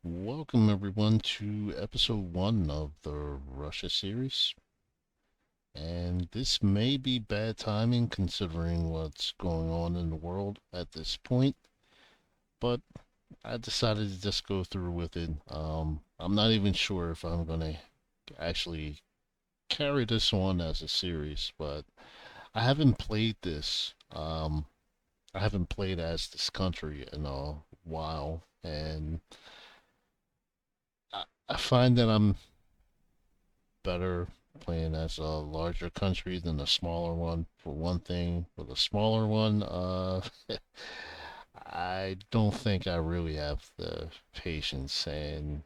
Welcome everyone to episode one of the Russia series. And this may be bad timing considering what's going on in the world at this point, but I decided to just go through with it. I'm not even sure if I'm going to actually carry this on as a series, but I haven't played this. I haven't played as this country in a while, and I find that I'm better playing as a larger country than a smaller one. For one thing, with a smaller one, I don't think I really have the patience, and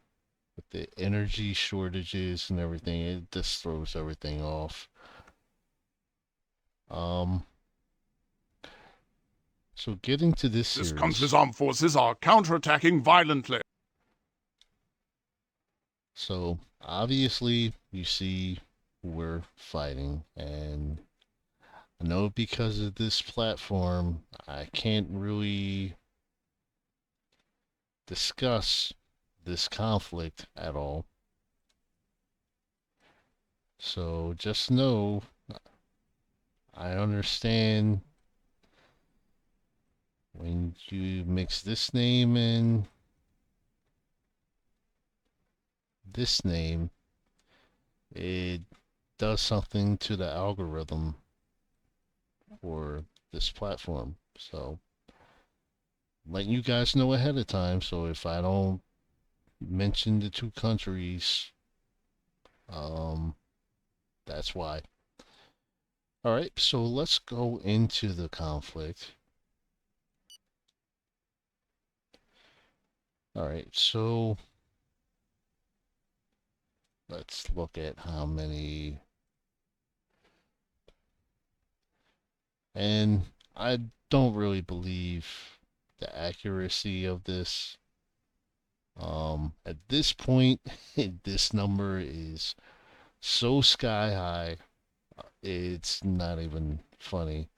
with the energy shortages and everything, it just throws everything off. Um, so getting to this This country's series, armed forces are counterattacking violently. so obviously you see we're fighting, and I know because of this platform, I can't really discuss this conflict at all. So just know I understand when you mix this name and this name, it does something to the algorithm for this platform. So letting you guys know ahead of time. So if I don't mention the two countries, um, that's why. All right, so let's go into the conflict. All right, so let's look at how many. And I don't really believe the accuracy of this. At this point, this number is so sky high, it's not even funny.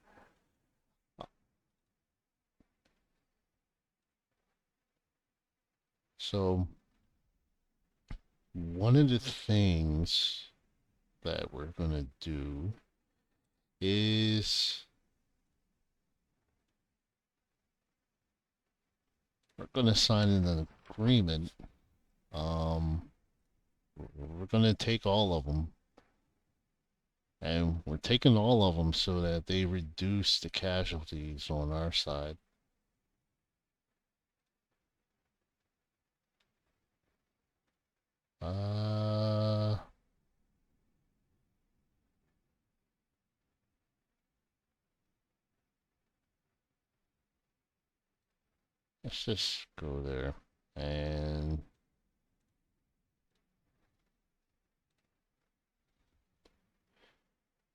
So, one of the things that we're going to do is we're going to sign an agreement. Um, we're going to take all of them. And we're taking all of them so that they reduce the casualties on our side. Uh, let's just go there. And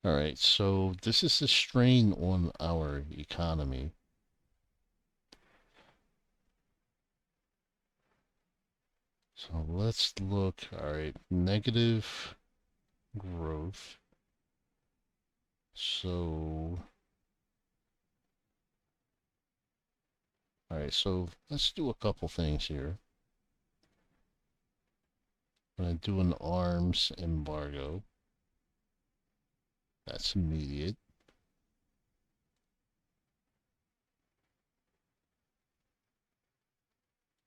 all right, so this is the strain on our economy. So let's look. All right, negative growth. So, all right, so let's do a couple things here. I'm going to do an arms embargo. That's immediate.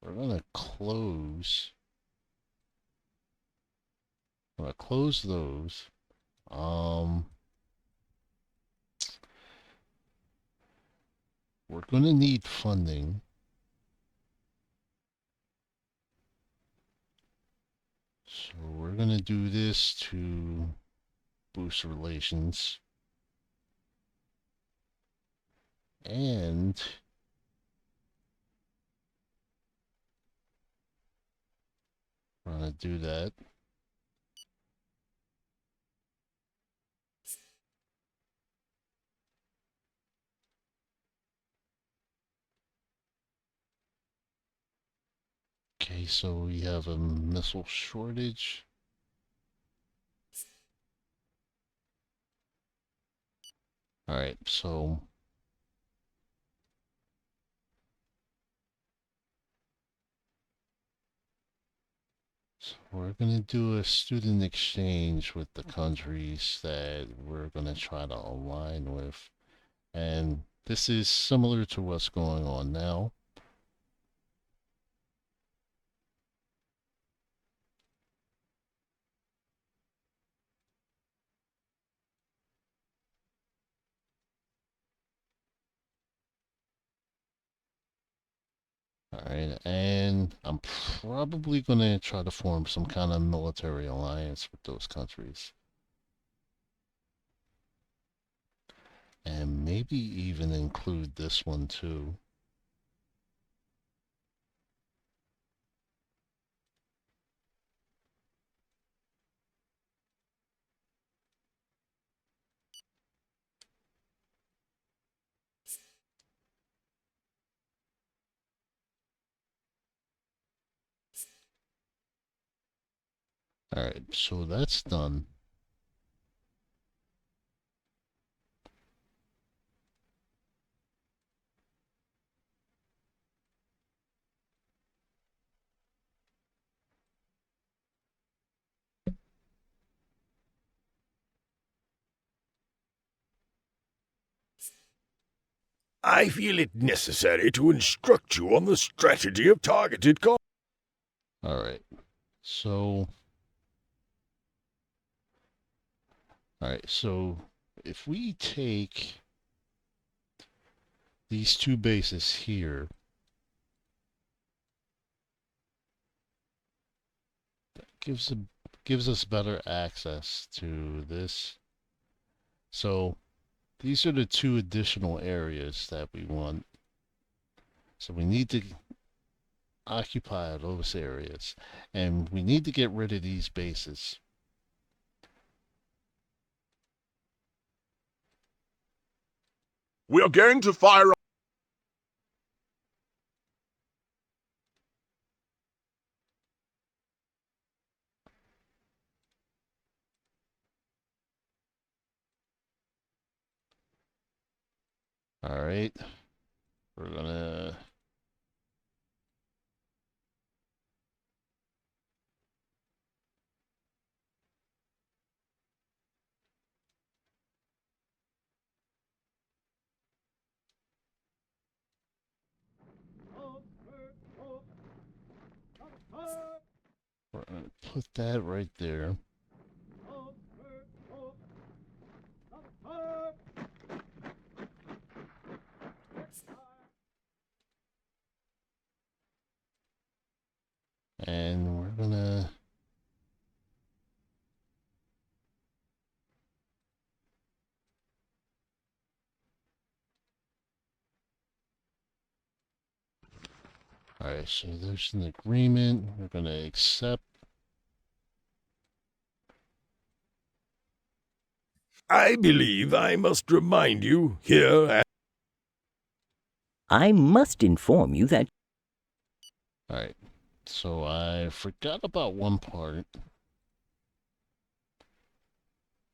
We're going to close. I'm going to close those. Um, we're going to need funding. So we're going to do this to boost relations. And we're going to do that. Okay, so we have a missile shortage. All right, so So we're going to do a student exchange with the countries that we're going to try to align with. And this is similar to what's going on now. Alright, and I'm probably going to try to form some kind of military alliance with those countries. And maybe even include this one too. Alright, so that's done. I feel it necessary to instruct you on the strategy of targeted combat. Alright, so... Alright, so if we take these two bases here, that gives us better access to this. So these are the two additional areas that we want. So we need to occupy those areas, and we need to get rid of these bases. We are going to fire. All right, we're gonna put that right there. And we're gonna all right, so there's an agreement. We're gonna accept. I believe I must remind you here at I must inform you that All right, so I forgot about one part.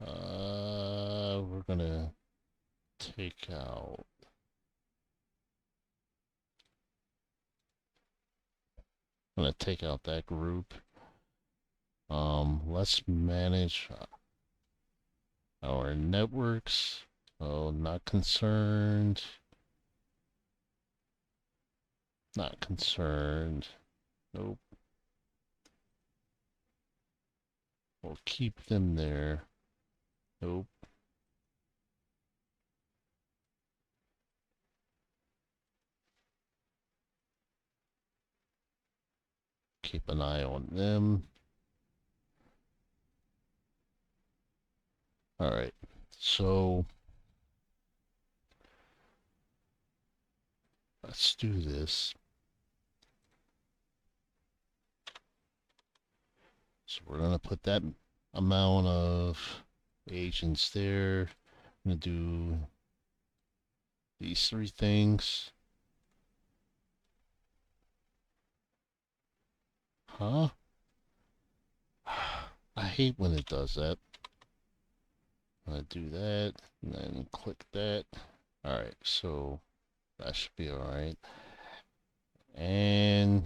We're gonna take out. I'm gonna take out that group. Let's manage our networks. Oh, not concerned. Not concerned. Nope. We'll keep them there. Nope. Keep an eye on them. Alright, so let's do this. So we're gonna put that amount of agents there. I'm gonna do these three things. Huh? I hate when it does that. I'm gonna do that, and then click that. Alright, so that should be alright. And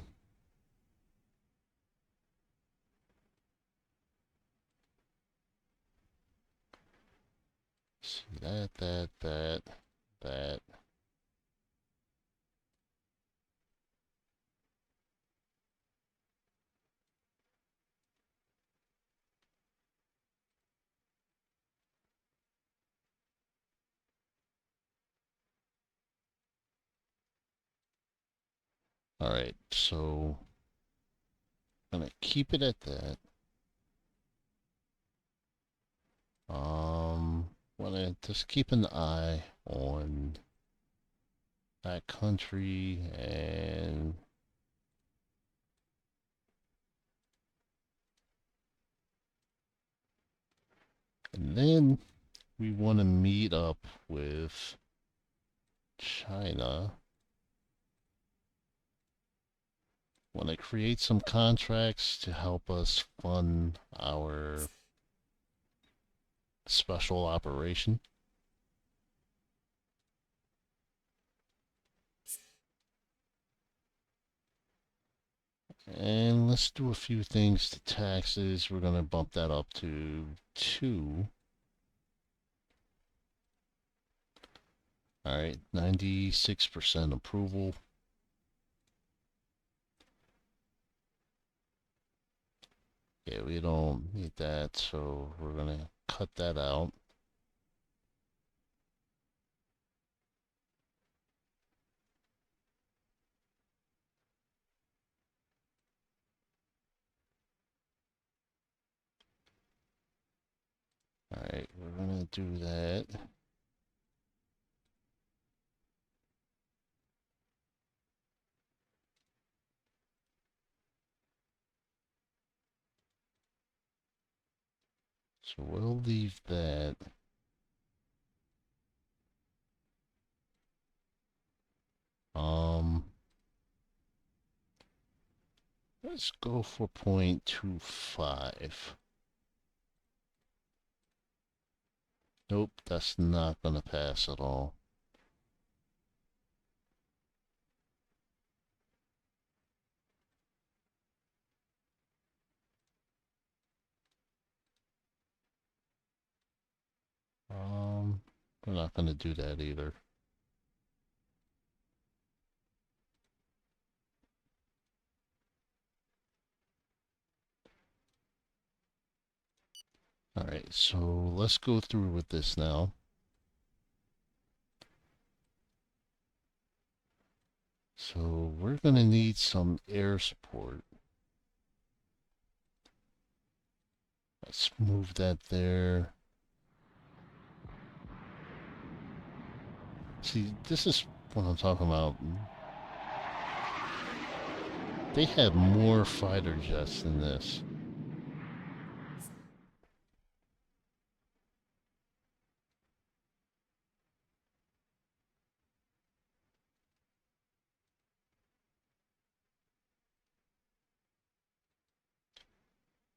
see that. All right, so I'm gonna keep it at that. Wanna just keep an eye on that country and then we want to meet up with China. Want to create some contracts to help us fund our special operation. And let's do a few things to taxes. We're going to bump that up to 2. All right, 96% approval. Yeah, we don't need that, so we're going to cut that out. All right, we're going to do that. So we'll leave that. Let's go for 0.25. Nope, that's not gonna pass at all. We're not gonna do that either. Alright, so let's go through with this now. So we're gonna need some air support. Let's move that there. See, this is what I'm talking about. They have more fighter jets than this.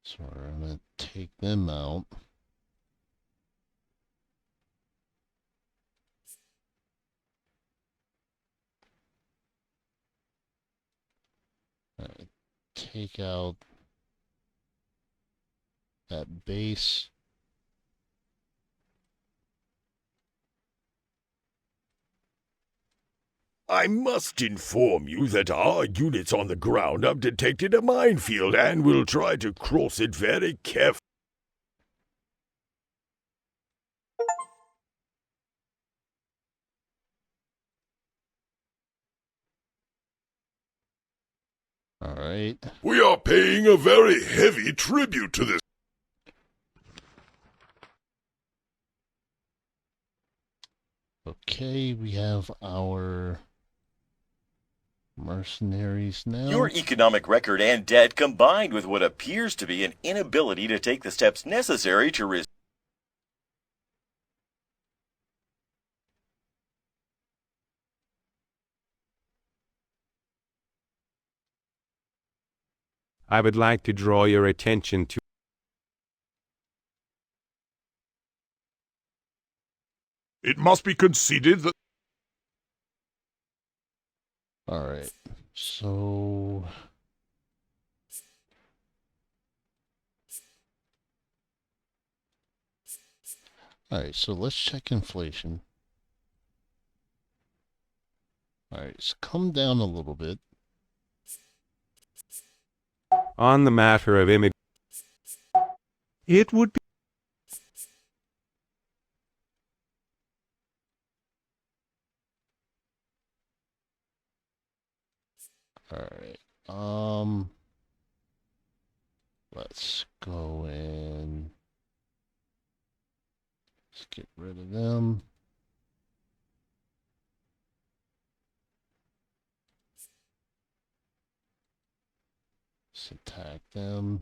So we're gonna take them out. Take out that base. I must inform you that our units on the ground have detected a minefield and will try to cross it very carefully. All right. We are paying a very heavy tribute to this. Okay, we have our mercenaries now. Your economic record and debt, combined with what appears to be an inability to take the steps necessary to I would like to draw your attention to It must be conceded that All right. So Alright, so let's check inflation. Alright, it's come down a little bit. On the matter of immigration, it would be Alright, let's go and let's get rid of them. Let's attack them.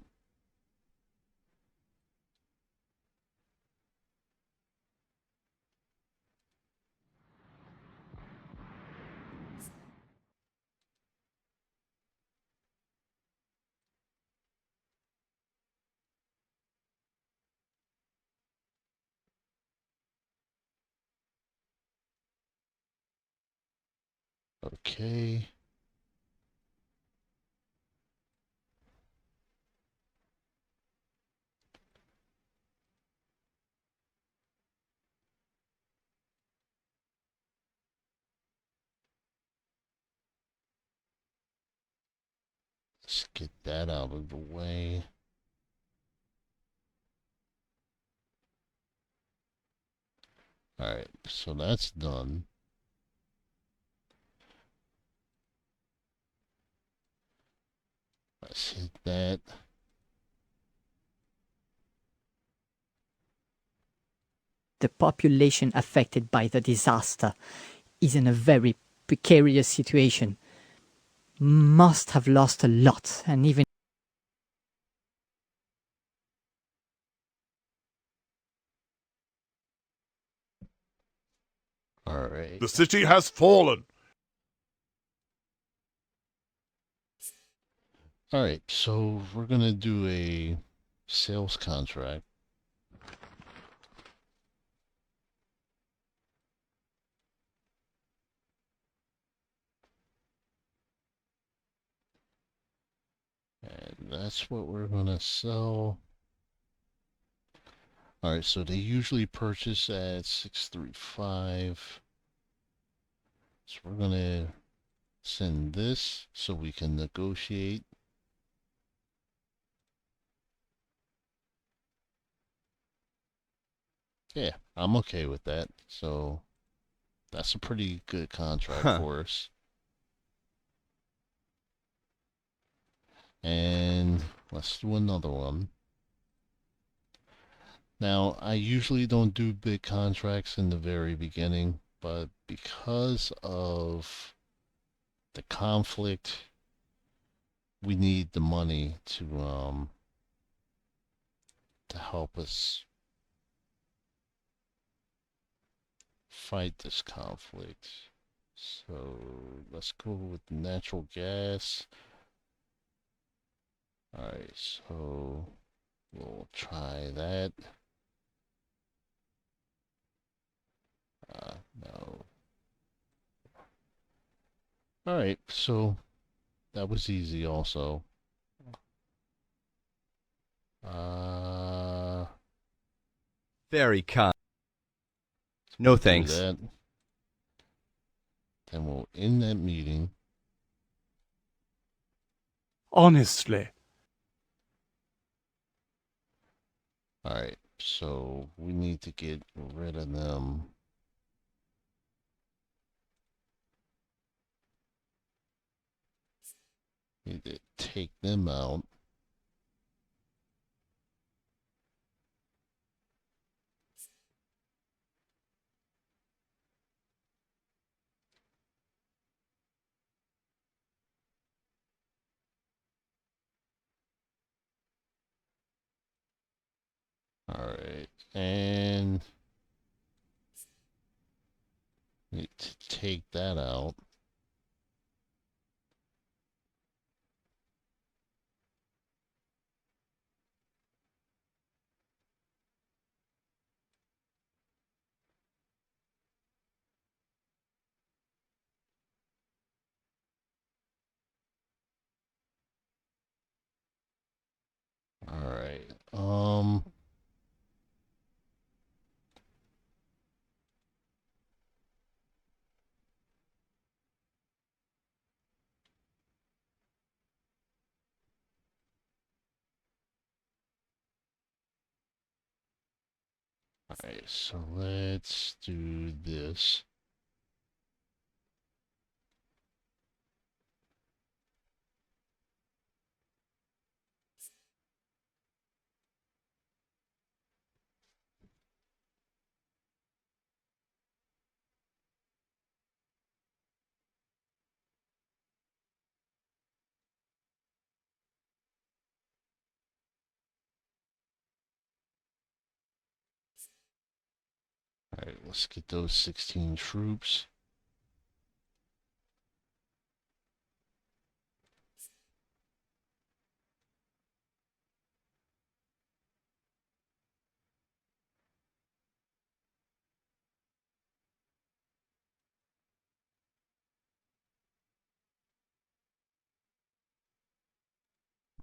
Okay. Let's get that out of the way. Alright, so that's done. Let's hit that. The population affected by the disaster is in a very precarious situation. Must have lost a lot, and even Alright. The city has fallen. Alright, so we're gonna do a sales contract. And that's what we're gonna sell. Alright, so they usually purchase at 635. So we're gonna send this so we can negotiate. Yeah, I'm okay with that. So that's a pretty good contract for us. And let's do another one. Now, I usually don't do big contracts in the very beginning, but because of the conflict, we need the money to help us fight this conflict. So let's go with natural gas. Alright, so we'll try that. No. Alright, so that was easy also. Very kind. No Do thanks. that. Then we'll end that meeting. honestly. Alright, so we need to get rid of them. Need to take them out. Alright, and need to take that out. Alright, Alright, so let's do this. Alright, let's get those 16 troops.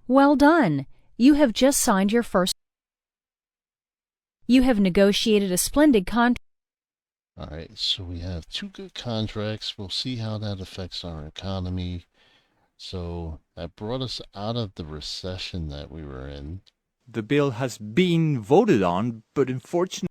Well done. You have just signed your first. You have negotiated a splendid contract. Alright, so we have 2 good contracts. We'll see how that affects our economy. So that brought us out of the recession that we were in. The bill has been voted on, but unfortunately,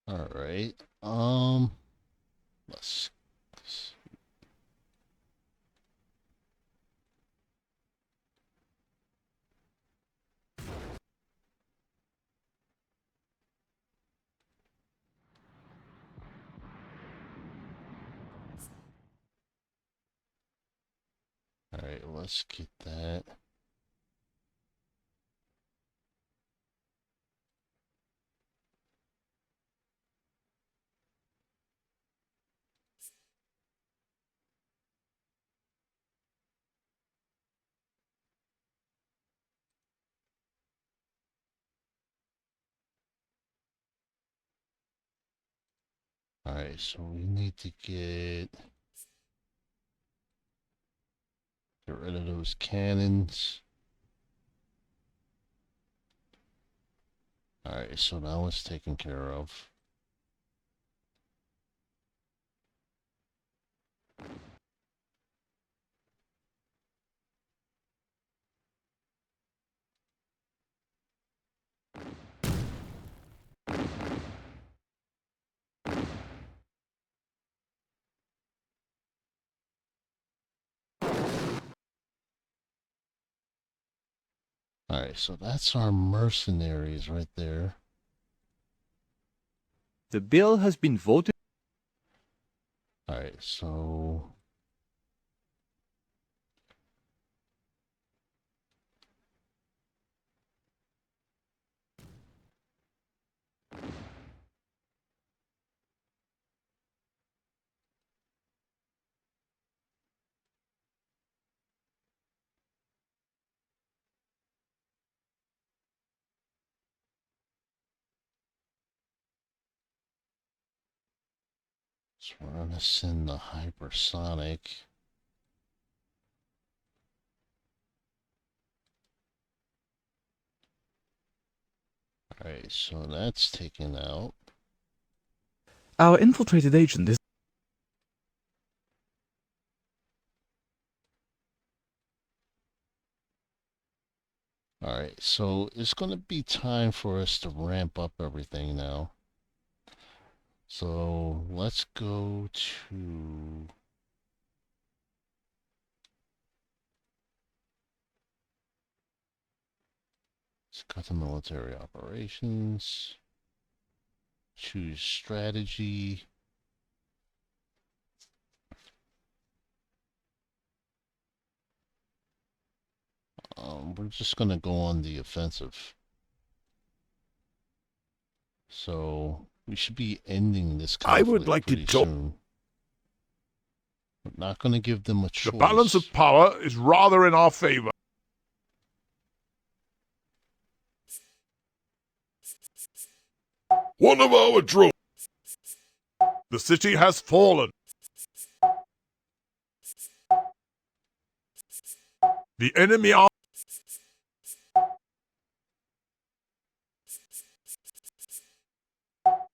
Alright, let's Alright, let's get that. Alright, so we need to get rid of those cannons. Alright, so that was taken care of. Alright, so that's our mercenaries right there. the bill has been voted. Alright, so we're gonna send the hypersonic. Alright, so that's taken out. Our infiltrated agent is... Alright, so it's gonna be time for us to ramp up everything now. So let's go to let's cut the military operations. Choose strategy. We're just gonna go on the offensive. So we should be ending this conflict I would like to pretty talk. soon. We're not gonna give them a choice. The balance of power is rather in our favor. One of our drones. The city has fallen. The enemy army.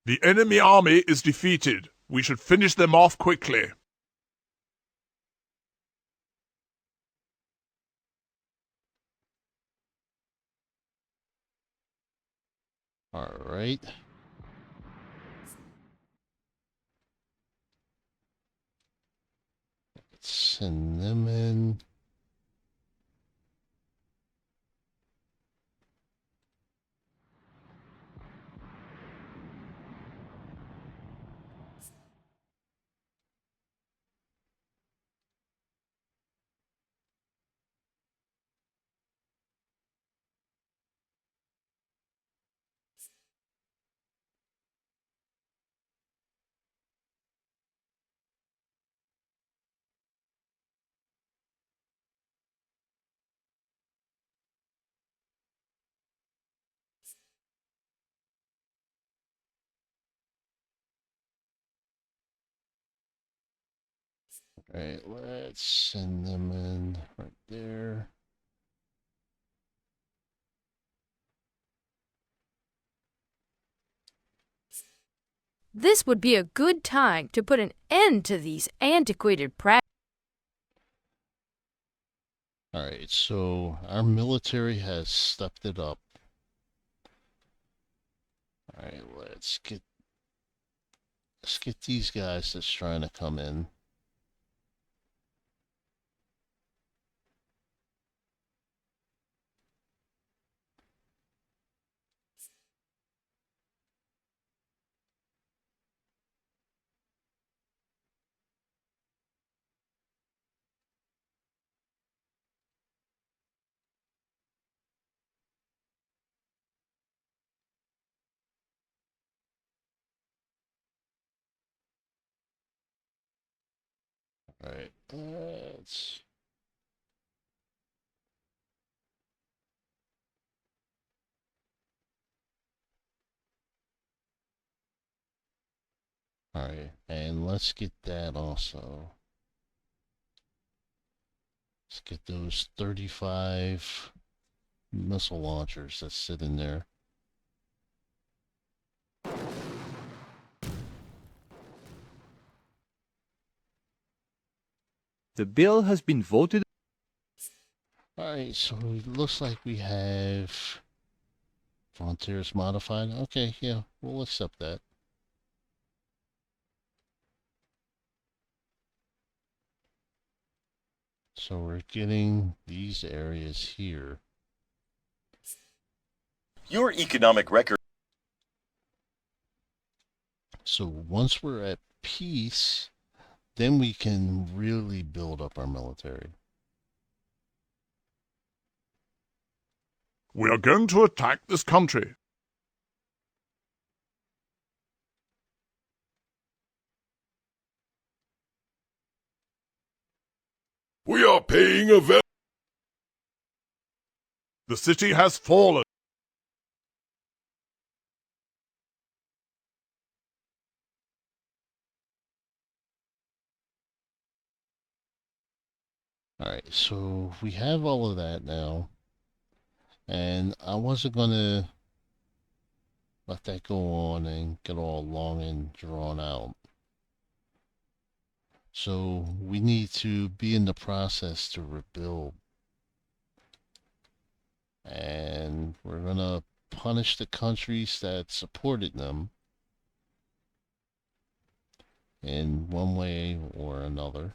The enemy army is defeated. We should finish them off quickly. All right. Let's send them in. All right, let's send them in right there. This would be a good time to put an end to these antiquated practices. All right, so our military has stepped it up. All right, let's get these guys that's trying to come in. All right, let's. All right, and let's get that also. Let's get those 35 missile launchers that sit in there. The bill has been voted. Alright, so it looks like we have Frontiers modified. Okay, yeah, we'll accept that. So we're getting these areas here. Your economic record. So once we're at peace, then we can really build up our military. We are going to attack this country. We are paying a very... The city has fallen. Alright, so we have all of that now. And I wasn't going to let that go on and get all long and drawn out. So we need to be in the process to rebuild. And we're going to punish the countries that supported them in one way or another.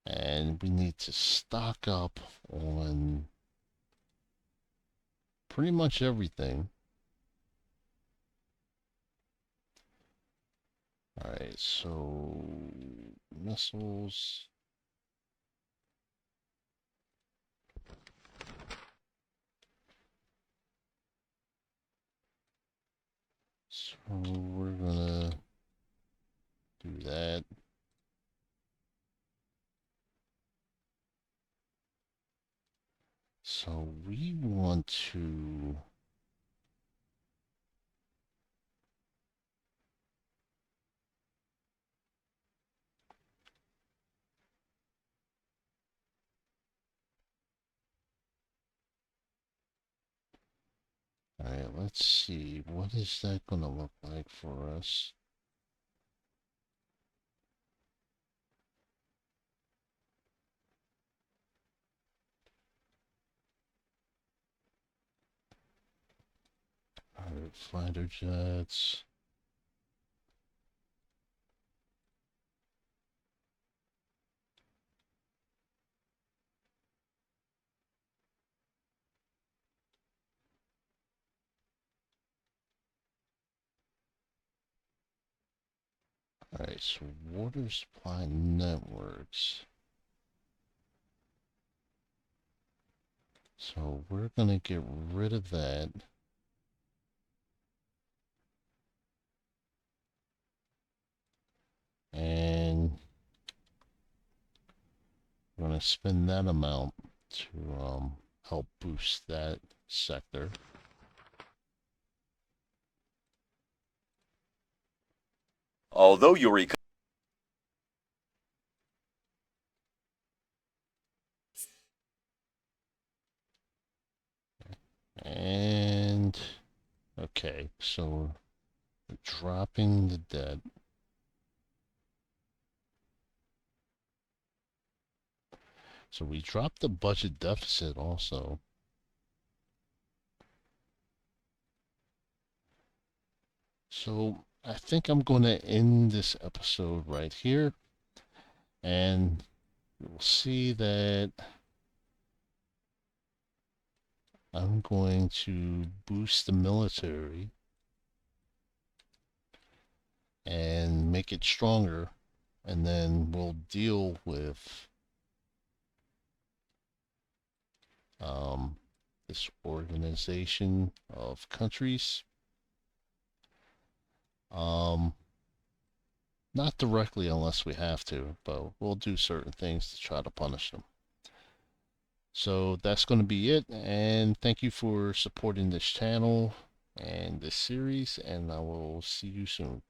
And we need to stock up on pretty much everything. Alright, so missiles. So we're gonna do that. So we want to Alright, let's see. What is that gonna look like for us? Alright, fighter jets. Alright, so water supply networks. So we're gonna get rid of that. And we're gonna spend that amount to help boost that sector. Although your And okay, so we're dropping the debt. So we dropped the budget deficit also. So I think I'm going to end this episode right here. And you'll see that I'm going to boost the military and make it stronger. And then we'll deal with this organization of countries. Not directly unless we have to, but we'll do certain things to try to punish them. So that's going to be it, and thank you for supporting this channel and this series, and I will see you soon.